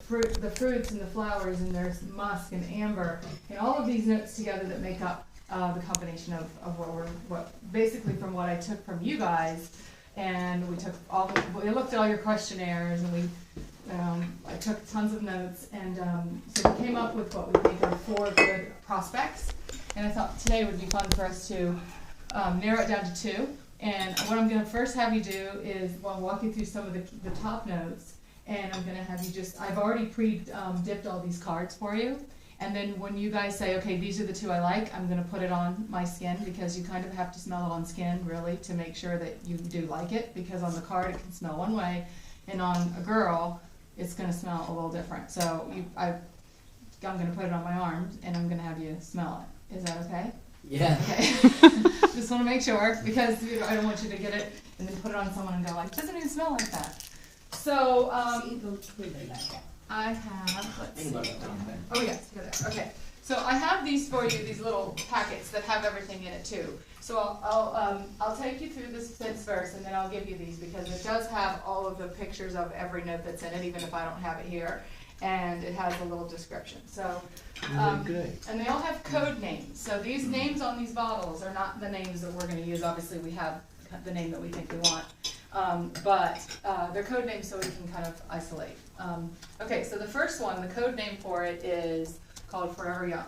the fruits and the flowers, and there's musk and amber, and all of these notes together that make up the combination of what basically from what I took from you guys, and we looked at all your questionnaires, and I took tons of notes, and so we came up with what we think are 4 good prospects, and I thought today would be fun for us to narrow it down to 2. And what I'm going to first have you do is walk you through some of the top notes, and I'm going to have you I've already dipped all these cards for you, and then when you guys say, okay, these are the 2 I like, I'm going to put it on my skin, because you kind of have to smell it on skin, really, to make sure that you do like it, because on the card it can smell one way, and on a girl, it's going to smell a little different. So I'm going to put it on my arms, and I'm going to have you smell it. Is that okay? Yeah. Okay. Just want to make sure, because I don't want you to get it and then put it on someone and go like, doesn't even smell like that. So I have, let's see. Oh yes, go there. Okay. So I have these for you, these little packets that have everything in it too. So I'll take you through this first, and then I'll give you these, because it does have all of the pictures of every note that's in it, even if I don't have it here. And it has a little description. So, and they all have code names. So these names on these bottles are not the names that we're going to use. Obviously, we have the name that we think we want, but they're code names so we can kind of isolate. Okay, so the first one, the code name for it is called Forever Young,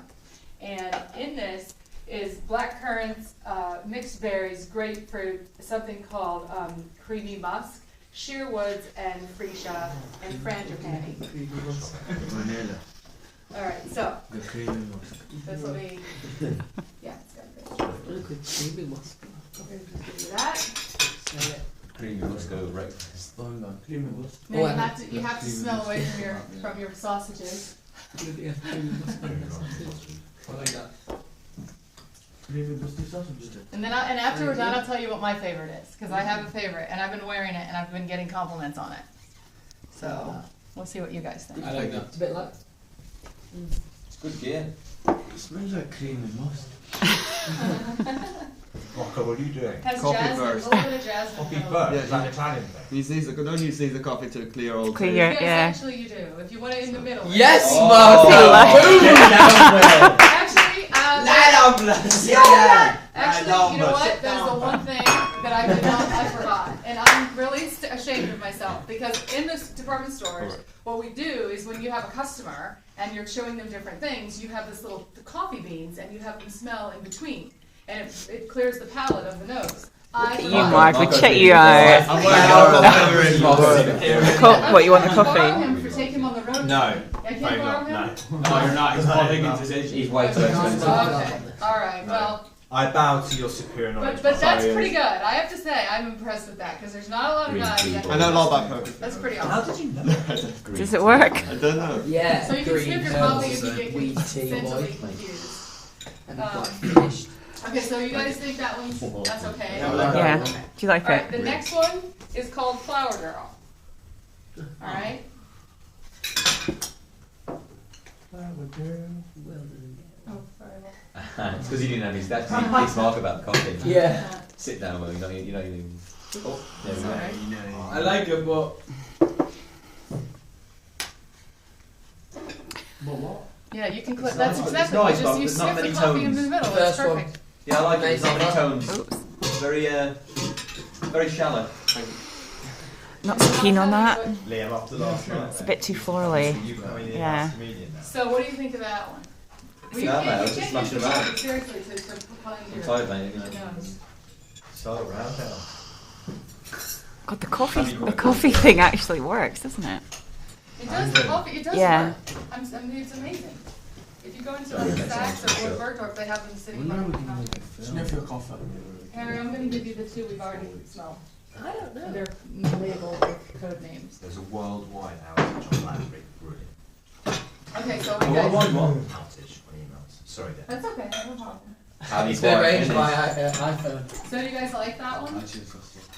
and in this is black currants, mixed berries, grapefruit, something called creamy musk, sheer woods, and freesia, and frangipani. Vanilla. All right, so The creamy musk. this will be, yeah, it's got a Look at creamy musk. We're gonna just give you that. Creamy musk over breakfast. Creamy musk. Now you have to smell away from your sausages. I like that. Creamy musky sausages. And then after we're done, I'll tell you what my favorite is, because I have a favorite, and I've been wearing it, and I've been getting compliments on it. So we'll see what you guys think. I like that. It's a bit like. It's good gear. It smells like creamy musk. Rocco, what are you doing? It has Coffee jasmine, a first. little bit of jasmine. Coffee in it. first? Yeah, Is that Italian thing? Use these, don't use these, the coffee to clear all Clear. Yes, Yeah. actually you do. If you want it in the middle. Yes, Oh, Actually, actually, you know what? There's the one thing that I forgot, and I'm really ashamed of myself, because in the department stores, what we do is when you have a customer and you're showing them different things, you have this little coffee beans, and you have them smell in between, and it clears the palate of the nose. You, Mark, we check you out. What, you want the Borrow coffee? him for take him on the road. No. I can't borrow him. No, you're not. He's popping into his. He's way too expensive. Okay. All right. No. Well. I bow to your superior knowledge. But that's pretty good. I have to say, I'm impressed with that, because there's not a lot of guys that I know a lot about coffee. That's pretty How awesome. did you know? Does it work? I don't know. Yeah. So you can skip your coffee if you get wheat tea, mentally boy. confused. And quite finished. Okay, so you guys think that one's that's okay? Yeah, I like Yeah. that. Do you like All right, it? the next one is called Flower Girl. All right. Well done. Oh, sorry. It's because he didn't have his dad. He's Mark about the coffee. Yeah. Sit down, well, you know even. Oh, there we go. Sorry. I like it, but. But what? Yeah, you can click. It's That's nice, exactly. but You there's not skip the many coffee in tones. the middle. First That's one. perfect. Yeah, I like it. There's not many tones. Oops. Very shallow. Not so keen on that. Liam, after last night. It's a bit too florally. You coming in Yeah. as comedian now. So what do you think of that one? Well, No, mate, I was you just can't smashing use the around. coffee, seriously, to playing I'm your tired, mate. You know. nose. So roundhouse. God, the coffee thing actually works, doesn't it? It does. The coffee. It does Yeah. work. I mean, it's amazing. If you go into like Saks or Bergdorf, they have them sitting there. Sniff your coffee. Harry, I'm going to give you the 2 we've already smelled. I don't know. They're labeled with code names. There's a worldwide outage on Landry. Brilliant. Okay, so we What? guys. Outage on emails. Sorry, Dan. That's okay. No problem. How do you It's been arranged finish? by iPhone. So do you guys like that one?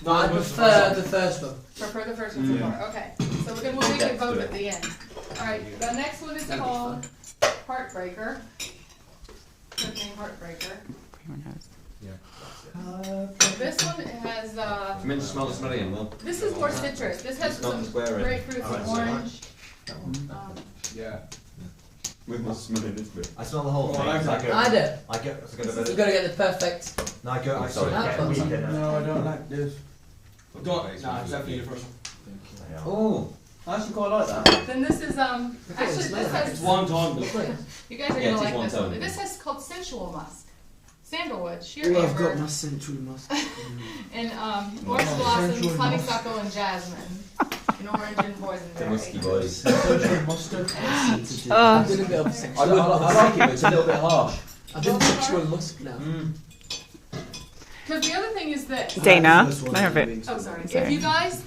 No, I prefer the first one. Prefer the first one so far. Okay. So we'll make it vote at the end. All right. The next one is That'd be called Heartbreaker. Code name Heartbreaker. Everyone knows. This one has. I'm meant to smell the smelly one. This is more citrus. This has It's not some square, grapefruits and Alright, so orange. Yeah. With my smelling this bit. I smell the whole thing. I do. I get. You've got to get the perfect. No, I go. I Sorry. get a weekend. No, I don't like this. No, it's definitely the first one. Oh, I actually quite like that. Then this is actually this has One tone. you guys are Yeah, gonna it is like one this one. tone. This is called sensual musk, sandalwood, sheer Oh, I've got amber, my century musk. and orange blossoms, honeysuckle, and jasmine, and orange and The musky boysenberry. boys. Century mustard. I did a bit of I sexual. like it, but it's a little bit harsh. I did sexual musk now. Because the other thing is that. Dana, This one I have is it. Oh, sorry. Sorry. If you guys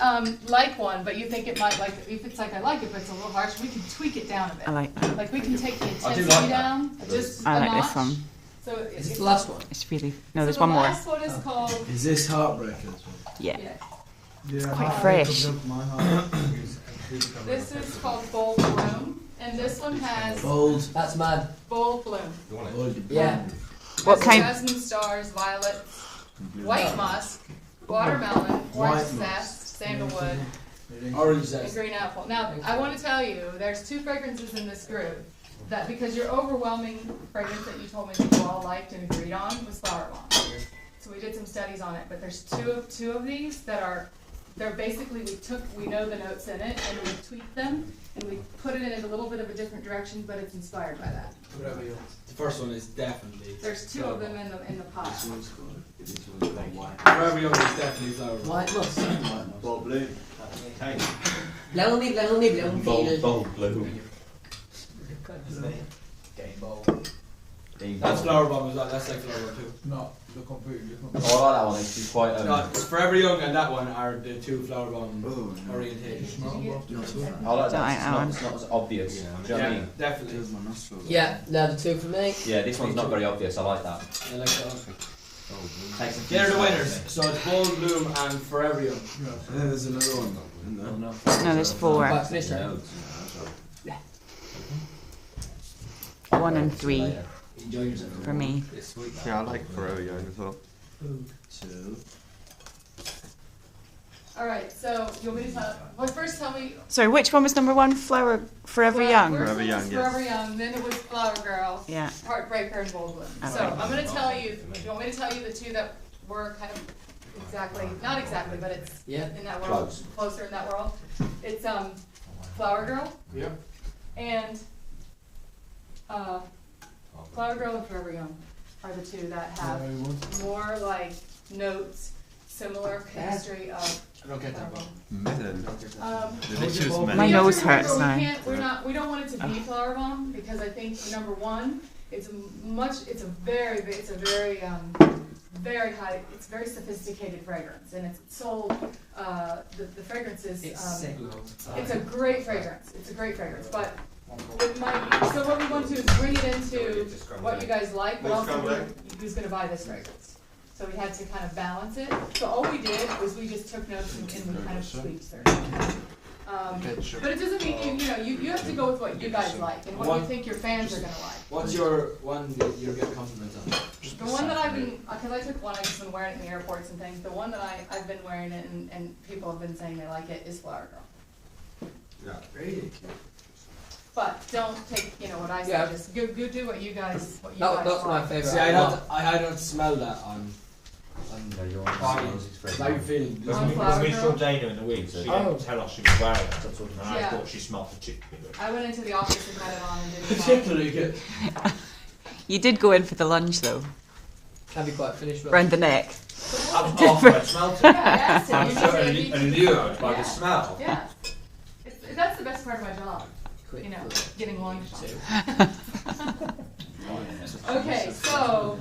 like one, but you think it might like, if it's like I like it, but it's a little harsh, we can tweak it down a bit. I like that. Like we can take the I do intensity like that. down just I a like notch. this one. So Is it the last one? It's really no. So There's the one more. last one is called. Is this heartbreaker as well? Yeah. Yeah. Yeah, quite heartbreaker fresh. broke my heart. This is called Bold Bloom, and this one has Bold. That's mad. Bold Bloom. Bold. Yeah. What Has kind? Jasmine stars, violet, white musk, watermelon, orange White zest, sandalwood, Orange and zest. green apple. Now, I want to tell you, there's 2 fragrances in this group that, because your overwhelming fragrance that you told me that you all liked and agreed on was Flower Bomb. So we did some studies on it, but there's two of these that are, they're basically, we know the notes in it, and we tweaked them, and we put it in a little bit of a different direction, but it's inspired by that. The first one is definitely. There's 2 of them in the pot. This one's called white. Forever Young is definitely flower. White musk. Bold blue. Lonely, lonely, lonely. Bold blue. getting bold. That's flower bomb as well. That's like flower bomb too. No, the completely different. Oh, I like that one. It's quite. No, it's Forever Young and that one are the 2 flower bomb Oh, no. orientations. Not above the other. I like Don't that. like It's that not, one. it's not as obvious. Do you know what I mean? Definitely. Fills my nostrils. Yeah, no, the 2 for me. Yeah, this one's not very obvious. I like that. I like that one. Takes a few They're the seconds, winners. I So it's Bold Bloom and Forever Young. And then there's another one in there. No, there's 4. Right, finish think. that. No. 1 and 3 Enjoy yourself. for me. It's sweet. Yeah, I like Forever Young as well. 2. All right, so you want me to tell? Well, first tell me. Sorry, which one was number 1? Flower Forever Well, Young. first Forever one was Young, yes. Forever Young. Then it was Flower Girl, Yeah. Heartbreaker, and Bold Bloom. Okay. So I'm going to tell you. You want me to tell you the 2 that were kind of exactly, not exactly, but it's Yeah. in that world, Close. closer in that world. It's Flower Girl Yep. and Flower Girl and Forever Young are the 2 that have more like notes, similar chemistry of. I don't get that one. Melon. Um, Delicious My melon. you have nose to remember, hurts now. We don't want it to be Flower Bomb because I think number 1, it's a very very high, it's very sophisticated fragrance, and it's sold. The fragrance is. It's a great fragrance. It's a great fragrance, but it might. So what we want to do is bring it into what you guys like, but also who's going to buy this fragrance. So we had to kind of balance it. So all we did was we just took notes and we kind of tweaked certain. But it doesn't mean you have to go with what you guys like and what you think your fans are gonna like. What's your one that you get compliments on? The one that I've been, because I took one, I've just been wearing it in the airports and things. The one that I've been wearing it and people have been saying they like it is Flower Girl. Yeah. Really? But don't take what I say. Yeah. Just go do what you guys guys That's my like. favorite. See, I don't smell that on. No, you're on Body. the How you feeling? On When Flower we Girl? saw Dana in the week, so she Oh. didn't tell us she was wearing it. So I told her, I Yeah. thought she smelled particularly good. I went into the office and had it on and did it. Particularly good. You did go in for the lunge though, Can be quite finished. round the neck. I was off when I smelled it. Yeah, I asked him. I'm You sure said I you- knew it by Yeah. the smell. Yeah. That's the best part of my job. Quick. Getting lunch. Two. Okay, so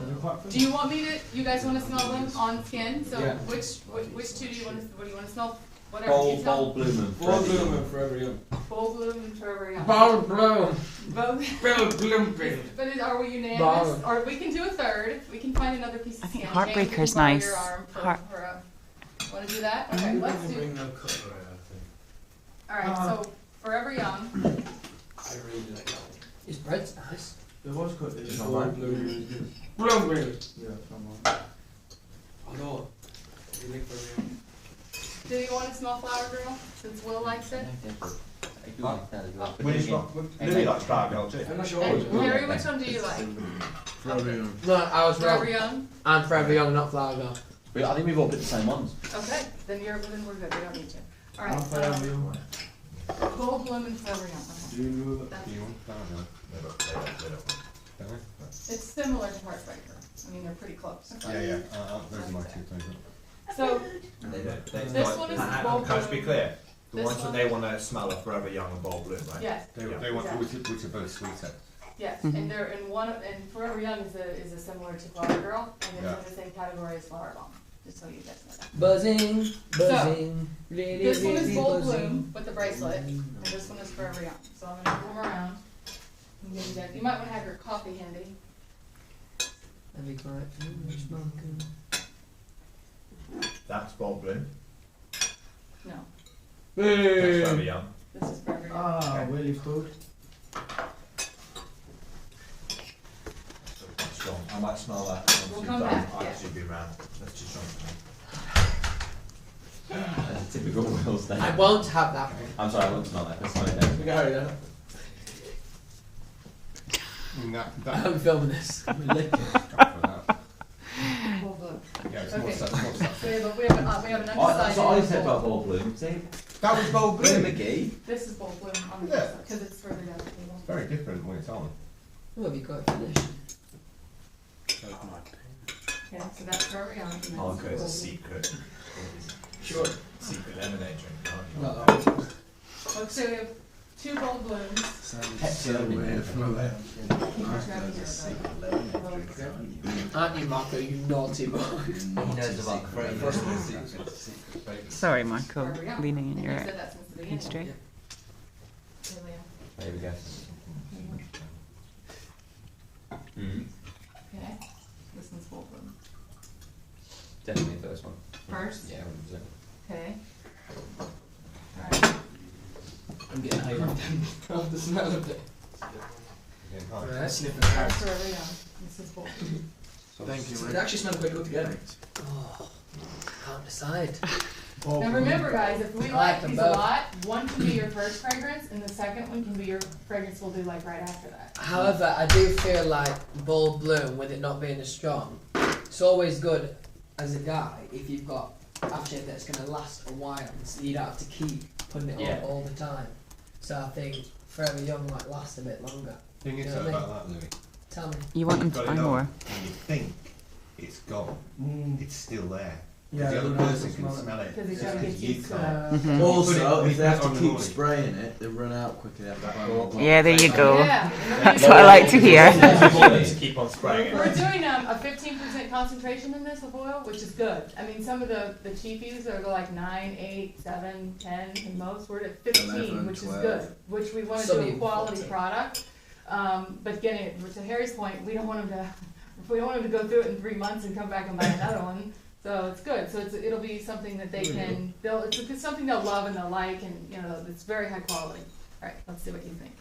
do you want me to? You guys want to smell them on skin? So Yeah. which 2 do you want to? What do you want to smell? Whatever you tell. Bold bloom and Bold Forever Bloom Young. and Forever Young. Bold Bloom and Forever Young. Bold Bloom. Both. Bold Bloom. Are we unanimous? Bold. Or we can do a third. We can find another piece of I think skin. Heartbreaker's James, you can borrow nice. Your arm for, Heart- for a, want to do that? Okay, let's do. no cutlery, All right, so Forever Young. I really like that one. His bread's nice. There was cutlery. It's not mine. Bloom Bloom. Yeah, from mine. Although, you like Forever Young. Do you want to smell Flower Girl? Since Will likes it. Louis likes flower girl too. I'm not sure. And Harry, which one do you like? Forever Young. No, I was Forever wrong. Young? I'm Forever Young, not Flower Girl. I think we've all picked the same ones. Okay, then we're good, we don't need to. I'm Alright, Forever Young. Bold Bloom and Forever Young. Do you know that? That's- Do you want flower girl? Don't we? It's similar to Heartbreaker. I mean, they're pretty close. Yeah. Those are my two favourite. So, This one is Can I bold just be bloom. clear? The This ones that one- they want to smell are Forever Young and Bold Bloom, right? yes, They want exactly. which are both sweeter. yes, Mhm. and they're in one, and Forever Young is a similar to Flower Girl, and Yeah. it's in the same category as Flower Bomb, just so you guys know that. Buzzing, buzzing, really, This one is really Bold buzzing. Bloom with the bracelet, and this one is Forever Young. So I'm gonna move them around. And give you guys- You might wanna have your coffee handy. That'd be great. Smoking. That's Bold Bloom. No, That's Forever Young. this is Forever Young. Ah, really good. That's strong. I might smell that. We'll come back, I yeah. actually be round. That's too strong for me. That's a typical Will I stand. won't have that one. I'm sorry, I won't smell that. That's fine. We got it. I'm filming this. Bold Bloom. Yeah, it's Okay. more stuff. So we have an Oh, that's what I said undecided. about Bold Bloom. See? That was Bold William Bloom. McGee. This is Bold Bloom on the Yeah. bracelet, because it's further down the table. Very different when it's on. Oh, have you got it finished? Okay, so that's Forever Young. and that's Oh, okay, it's a Bold secret. Sure. Secret lemonade drink. No. Bloom. Okay, so we have two Bold Blooms. Aren't you, Marco, you naughty boy? He knows about Sorry, Michael. Forever Young. Leaning in And your you said that since the beginning. history. Okay, Leah. There we go. Mm. Okay, this one's Bold Bloom. Definitely the first one. First? Yeah, 100%. Okay. Alright, I'm getting hyped off the smell of it. Right. Sniffing that's Forever Young. This is Bold Bloom. Thank you, They mate. actually smell quite good together. Oh, can't decide. Now remember guys, if we I like like them these a both. lot, one can be your first fragrance, and the second one can be your fragrance we'll do like right after that. However, I do feel like Bold Bloom, with it not being as strong, it's always good as a guy if you've got aftershave that's going to last a while, so you don't have to keep putting it Yeah. on all the time. So I think Forever Young might last a bit longer. Thing is Yeah, mate. about that, Louis, Tell me. You want them to Got it buy on. more? when you think it's gone, it's still there. Yeah, the other you know, person smell can it. smell it. Because he's just trying to 'cause get you used to can't. it. Mhm. Also, if they have on to the keep morning. spraying it, they run out quickly after about Yeah, there you go. Yeah. That's what I like to hear. To keep on spraying We're it. doing a 15% concentration in this of oil, which is good. I mean, some of the cheapies are like 9, 8, 7, 10, and most we're at 15, 11, which is 12. good. Which we want to Some do a even quality 14. product. But getting to Harry's point, we don't want him to. We don't want him to go through it in 3 months and come back and buy another one. So it's good. So it'll be something that they can. It's something they'll love and they'll like, and you know, it's very high quality. All right, let's see what you think.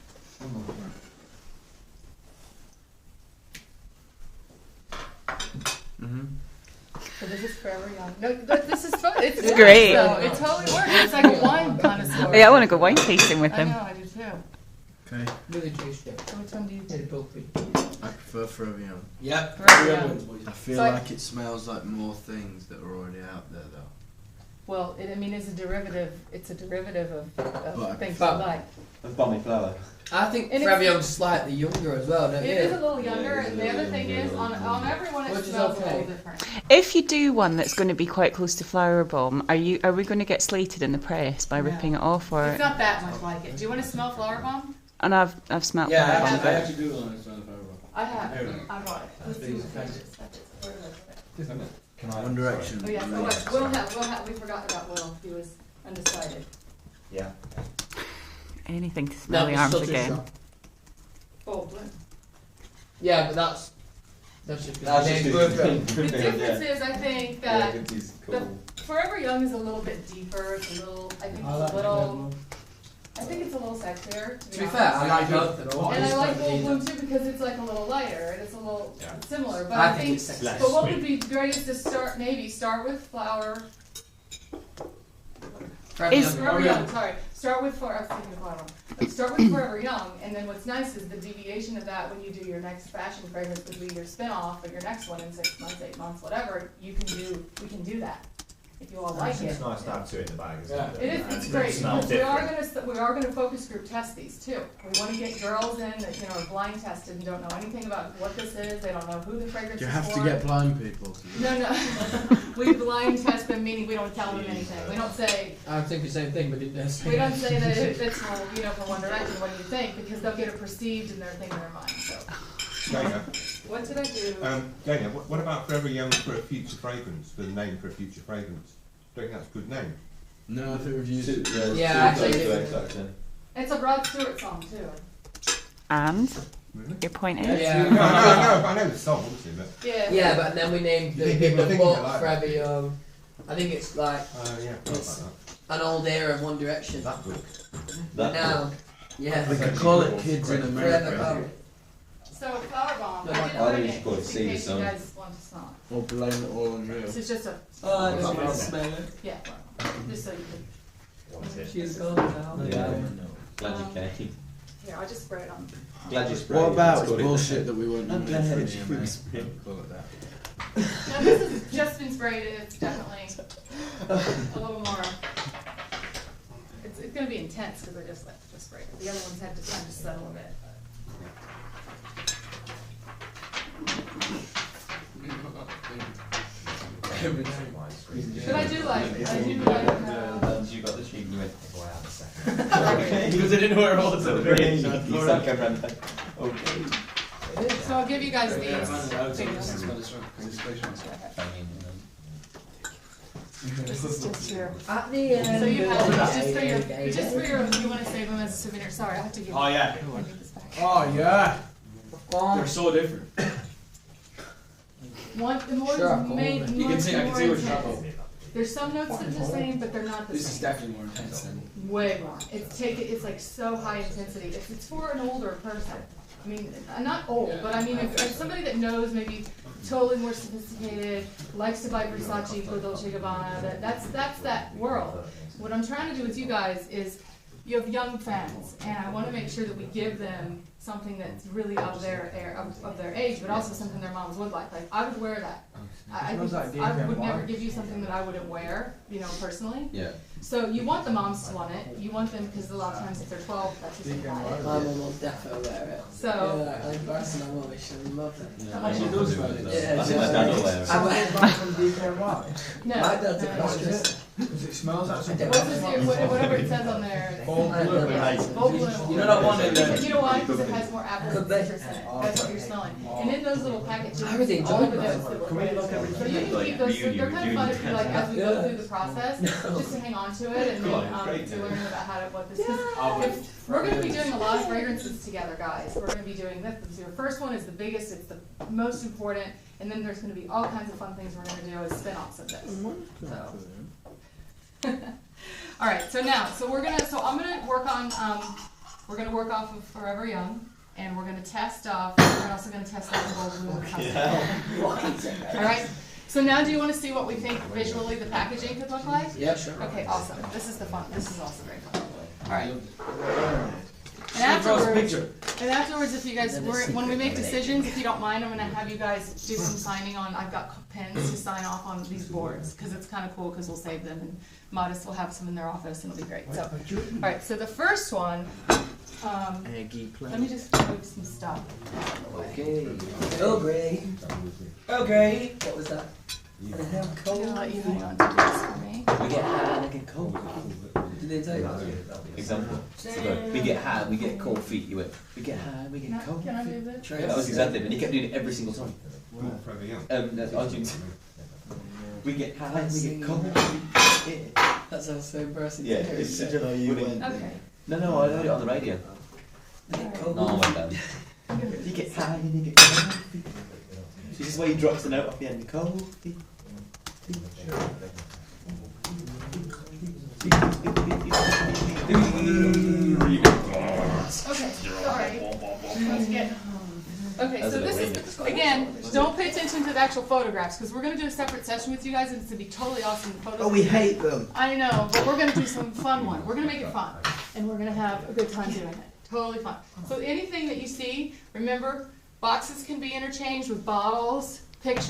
So this is Forever Young. No, this is fun. It's good, great. though. It totally works. It's like a wine connoisseur. Yeah, I want to go wine tasting with I him. know, I do too. Okay, Really tasty. So which one do you Did think? both be. I prefer Forever Young. Yep. Forever Young. I feel So I- like it smells like more things that are already out there though. Well, I mean, it's a derivative. It's a derivative of But- things you but- like. And Bommy Flower. I think And Forever it's- Young's slightly younger as well, don't It you? is a little Yeah, younger, it is a and the other little thing younger, is, on everyone it Which is smells a okay. little different. If you do one that's going to be quite close to Flower Bomb, are we going to get slated in the press by No. ripping it off, or? It's not that much like it. Do you want to smell Flower Bomb? And I've smelt Yeah, Flower I Bomb. have. but- actually do want to smell the Forever. I have. There. I brought it. Let's see what Thanks. it is. That's it. Where is it? Can I? One Direction. Oh yes. Oh, wait. Will have. We forgot about Will. He was undecided. Yeah. Anything to smell No, the it's arms still too again. strong. Bold Bloom. Yeah, but that's just That's because just we're The difference is, I think that it's the Forever Young is a little bit deeper. It's a little. I think I it's like a little. I think it's a little sexier. To be fair, I like both of them. And I like Bold Bloom too because it's like a little lighter and it's a little Yeah. similar. But I I think think. it's sexy. Less But what sweet. would be great is to start with flower. Forever Is- Young. Forever Young, sorry. start with start with Forever Young, and then what's nice is the deviation of that when you do your next fashion fragrance would be your spin-off or your next one in 6 months, 8 months, whatever. We can do that if you all like it. It's nice to have two in the bag, isn't it? It is. It's great because we are gonna focus group test these too. We want to get girls in that are blind tested and don't know anything about what this is. They don't know who the fragrance You is have for. to get blind people. No. We blind test them, meaning we don't tell them anything. We don't say. I would think the same thing, but it does. We don't say that it's for One Direction. What do you think? Because they'll get it perceived in their thing in their mind. So. Dana, What did I do? Dana, what about Forever Young for a future fragrance, for the name for a future fragrance? Do you think that's a good name? No, I think we've used it. Yeah, actually, It's a Rod Stewart song too. And Really? your point is? Yeah. No, I know the song, obviously, but... Yeah. Yeah, but then we named You think people the think book they like Forever Young. I think it's like yeah, It's- like an old era of One Direction. that. That book. But now, yeah. We could call it Kids in Forever America. Young. So Flower Bomb. No, I I didn't think bring you it should call it in See the case you Sun. guys want to smell it. Or blame it all on real. This is just a Oh, I don't don't want to smell it. yeah. Just so you can. One tip. She's gone now. Yeah. Glad you came. Here, I'll just spray it on. Glad you sprayed. What about Let's call it bullshit that we weren't I'm nominated glad for you the EMA? sprayed. Call it that. Now this has just been sprayed. It's definitely a little more. It's going to be intense because I just sprayed it. The other ones had to time to settle a bit. Should I do like? You got the sheet and you went, Wow, a second. because I didn't know where it was. You start coming around like, okay. So I'll give you guys these. This is just your. At the end. So you have these just for your. You want to save them as a souvenir? Sorry, I have to give. Oh yeah. I need this back. Oh yeah. They're so different. The more Sure, made, You can see. I can see what you're talking intense. about. There's some notes that are the same, but they're not the This is same. definitely more intense than. Way more. It's like so high intensity. It's for an older person. I mean, not old, but I mean, if somebody that knows maybe totally more sophisticated, likes to buy Versace, for Dolce & Gabbana, that's that world. What I'm trying to do with you guys is, you have young fans, and I want to make sure that we give them something that's really of their age, but also something their moms would like. Like I would wear that. I would never give you something that I wouldn't wear, personally. Yeah. So you want the moms to want it. You want them because a lot of times if they're 12, that's just My not mum will definitely wear it. it. So Yeah, I'm embarrassing my mum, she'll love it. Yeah, She does wear it. Yeah, I think my dad will wear it. I wear Back from DKY. no. My dad's no, a no, mistress. Because it smells actually. What's this here? Whatever it says on there. Bold blue. Yeah, bold blue. You know that one in the. You know why? Because it has more apples and Could they? citrus in it. That's what you're smelling. And in those little packets, I really enjoy all over mine. those Can we look at So you can keep those. They're kind of fun if you like as we go Yeah. through the process, just to hang on to it and then to learn about how to what this is. If we're going to be doing a lot of fragrances together, guys. We're going to be doing this. Your first one is the biggest. It's the most important, and then there's going to be all kinds of fun things we're going to do as spin-offs of this. So. All right. So now, I'm gonna work on. We're gonna work off of Forever Young, and we're gonna test off. We're also gonna test off the Bold Blue and Custom. All right. So now, do you want to see what we think visually the packaging could look like? Yeah, sure. Okay, awesome. This is the fun. This is also very fun. All right. And afterwards, if you guys, when we make decisions, if you don't mind, I'm going to have you guys do some signing on. I've got pens to sign off on these boards because it's kind of cool because we'll save them and Modest will have some in their office and it'll be great. So, all right. So the first one. Let me just move some stuff out of the way. Okay. Okay. Okay. What was that? I'm going to let you hang on to this for me. We get high and I get cold. Did they tell you that? Example. So we get high, we get cold feet. You went, we get high, we get cold Can I feet. move it? Yeah, that was exactly it. And he kept doing it every single time. Forever Young. That's iTunes. We get high, we get cold feet. That sounds so embarrassing. Yeah, it's such a Okay. No, I heard it on the radio. No, I went down. You get high and you get cold feet. This is where he drops the note off the end. Cold feet. Okay, sorry. Okay, so this is, again, don't pay attention to the actual photographs, because we're going to do a separate session with you guys, and it's going to be totally awesome. Photos. Oh, we hate them. I know, but we're going to do some fun one. We're going to make it fun. and we're gonna have a good time doing it. Totally fun. So anything that you see, remember, boxes can be interchanged with bottles, pictures.